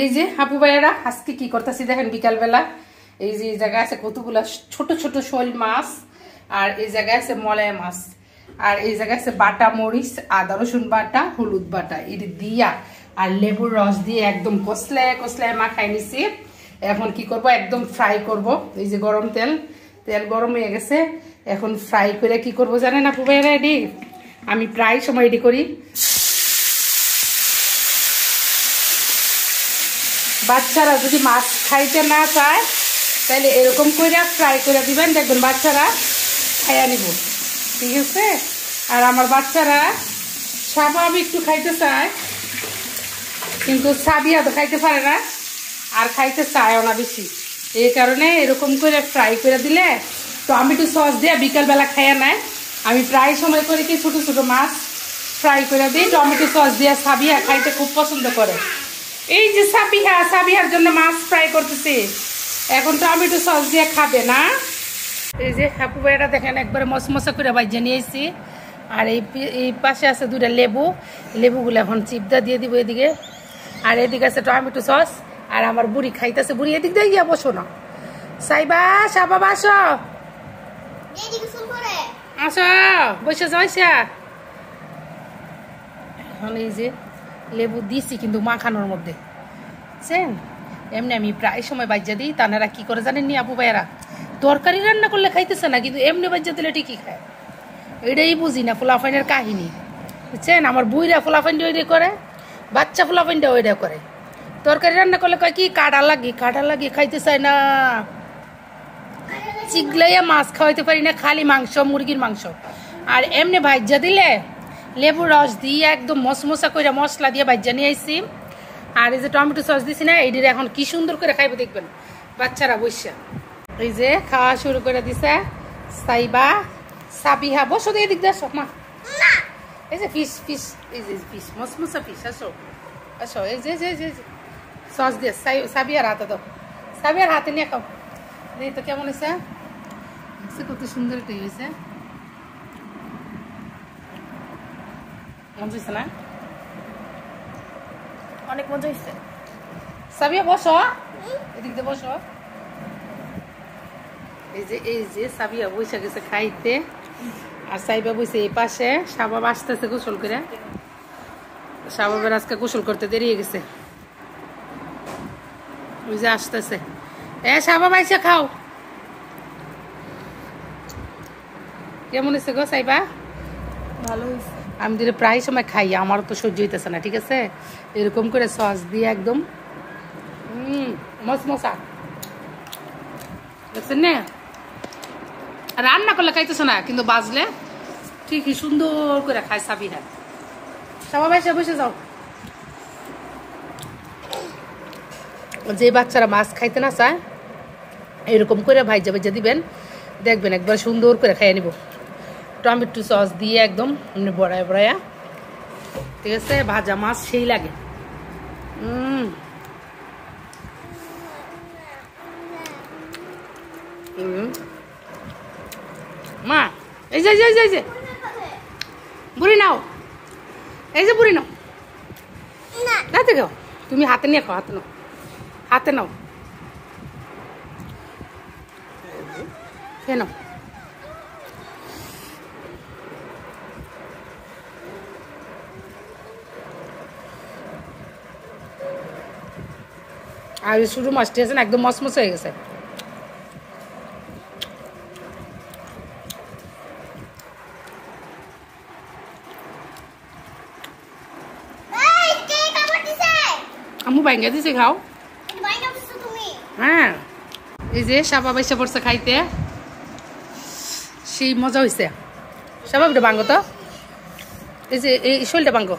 এই যে হাপু ভাইয়েরা আজকে কি করতেছি দেখেন বিকালবেলা। এই যে এই জায়গায় আছে কতগুলা ছোট ছোট শোল মাছ, আর এই জায়গায় আছে মলায় মাছ, আর এই জায়গায় আছে বাটা মরিচ, আদা রসুন বাটা, হলুদ বাটা, এটি দিয়া আর লেবুর রস দিয়ে একদম কষলায় কষলায় মাখাই নিছি। এখন কি করব, একদম ফ্রাই করব। এই যে গরম তেল গরম হয়ে গেছে, এখন ফ্রাই করে কি করব জানেন আপু ভাইয়েরা? এটি আমি প্রায় সময় এটি করি। বাচ্চারা যদি মাছ খাইতে না চায় তাহলে এরকম করে ফ্রাই করে দিবেন, দেখবেন বাচ্চারা খাইয়া নিব, ঠিক আছে? আর আমার বাচ্চারা স্বাভাবিক একটু খাইতে চায়, কিন্তু সাবিয়া তো খাইতে পারে না আর খাইতে চায়ও না বেশি। এই কারণে এরকম করে ফ্রাই করে দিলে টমেটো সস দিয়ে বিকালবেলা খাইয়া নেয়। আমি প্রায় সময় করি কি, ছোটো ছোটো মাছ ফ্রাই করে দিই, টমেটো সস দিয়ে সাবিয়া খাইতে খুব পছন্দ করে। এই যে সাবিহার জন্য মাছ ফ্রাই করতেছি, এখন টমেটো সস দিয়ে খাবে না। এই যে হাপু ভাইটা দেখেন একবারে মশমশা করে ভাইজে নিয়েছি। আর এই পাশে আছে দুইটা লেবুগুলো এখন চিপদা দিয়ে দিব এদিকে, আর এদিকে আছে টমেটো সস। আর আমার বুড়ি খাইতেছে, বুড়ি এদিক দিয়ে গিয়া বসো না, সাইবা সাবাবা আসো আসো বসে যাইছা। এখন এই যে লেবু দিছি কিন্তু মাখানোর মধ্যে, বুঝছেন? এমনি আমি প্রায় সময় বাজ্যা দিই। তানারা কি করে জানেন নি আপু ভাইয়েরা? তরকারি রান্না করলে খাইতেছে না, কিন্তু এমনি বাজ্যা দিলে ঠিকই খায়। এটাই বুঝি না ফুলাফাইনের কাহিনী, বুঝছেন? আমার বুইরা ফুলাফাইনটা ওইটা করে, বাচ্চা ফুলাফাইনটা ওইটা করে। তরকারি রান্না করলে কয় কি কাটা লাগি খাইতে চায় না। চিগলাইয়া মাছ খাওয়াইতে পারি না, খালি মাংস, মুরগির মাংস। আর এমনি ভাজ্যা দিলে লেবুর রস দিয়ে একদম মশমশা করে মশলা দিয়ে ভাজ্যা নিয়ে আইসি। আর এই যে টমেটো সস দিছি না, এইটির এখন কি সুন্দর করে খাইবে দেখবেন বাচ্চারা বসে। এই যে খাওয়া শুরু করে দিছে সাবিহা। বসো তো এদিক দিয়ে, মা। এই যে ফিস এই যে ফিস, মশমশা ফিস। আসো এই যে সস দিয়ে সাবিয়ার হাতে দাও, সাবিয়ার হাতে নিয়ে খাও। এই তো কেমন হয়েছে, কত সুন্দর এটা হয়েছে, মজা হয়েছে না? অনেক মজা হয়েছে। সাবিয়া বসো, এদিক দিয়ে বসো। এই যে সাবিয়া বসে গেছে খাইতে, আর সাইবা বসে এই পাশে। শাবাব আসতেছে গোসল করে, শাবাবের আজকে গোসল করতে দেরি হয়ে গেছে। ওই যে আসতেছে, শাবাব আইসা খাও। কেমন হয়েছে গো সাইবা? ভালো হয়েছে। আমি দিলে প্রায় সময় খাই, আমার তো সহ্য হইতেছে না, ঠিক আছে? এরকম করে সস দিয়ে একদম মশমশা, দেখছেন না? রান্না করলে খাইতেছে না, কিন্তু বাজলে ঠিকই সুন্দর করে খায় সাবিহা। সবাই বসে যাও। যে বাচ্চারা মাছ খাইতে না চায় এরকম করে ভাইজা দিবেন, দেখবেন একবার সুন্দর করে খাইয়ে নিব। টমেটো সস দিয়ে একদম বড়ায়া, ঠিক আছে? ভাজা মাছ সেই লাগে। মা এই যে বুড়ি নাও, এই যে বুড়ি নাও, হাতে খাও। তুমি হাতে নিয়ে খাও, হাতে নাও খেয়ে নাও। আর শুরু মাছটি আছে না, একদম মসমস হয়ে গেছে। আম্মু ভাঙ্গা দিছে, খাও। হ্যাঁ, এই যে সাবাব এসে পড়ছে খাইতে, সেই মজা হয়েছে। সাবাবটা ভাঙ্গো তো, এই যে এই শৈলটা ভাঙ্গো।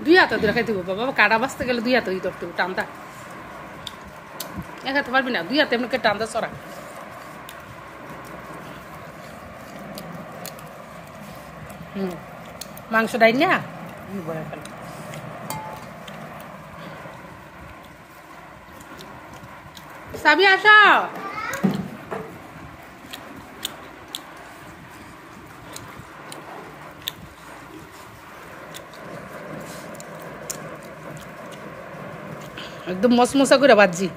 দুই হাতে ধরে খাইতে হবে বাবা, কাটা বাঁচতে গেলে দুই হাতে ধরতে হবে, টানটা এক হাতে পারবি না, দুই হাতে এমনি টানটা চড়া। মাংস ডাই না বয়ে ফেল। সাবি আসো, একদম মশমশা করে ভাজি।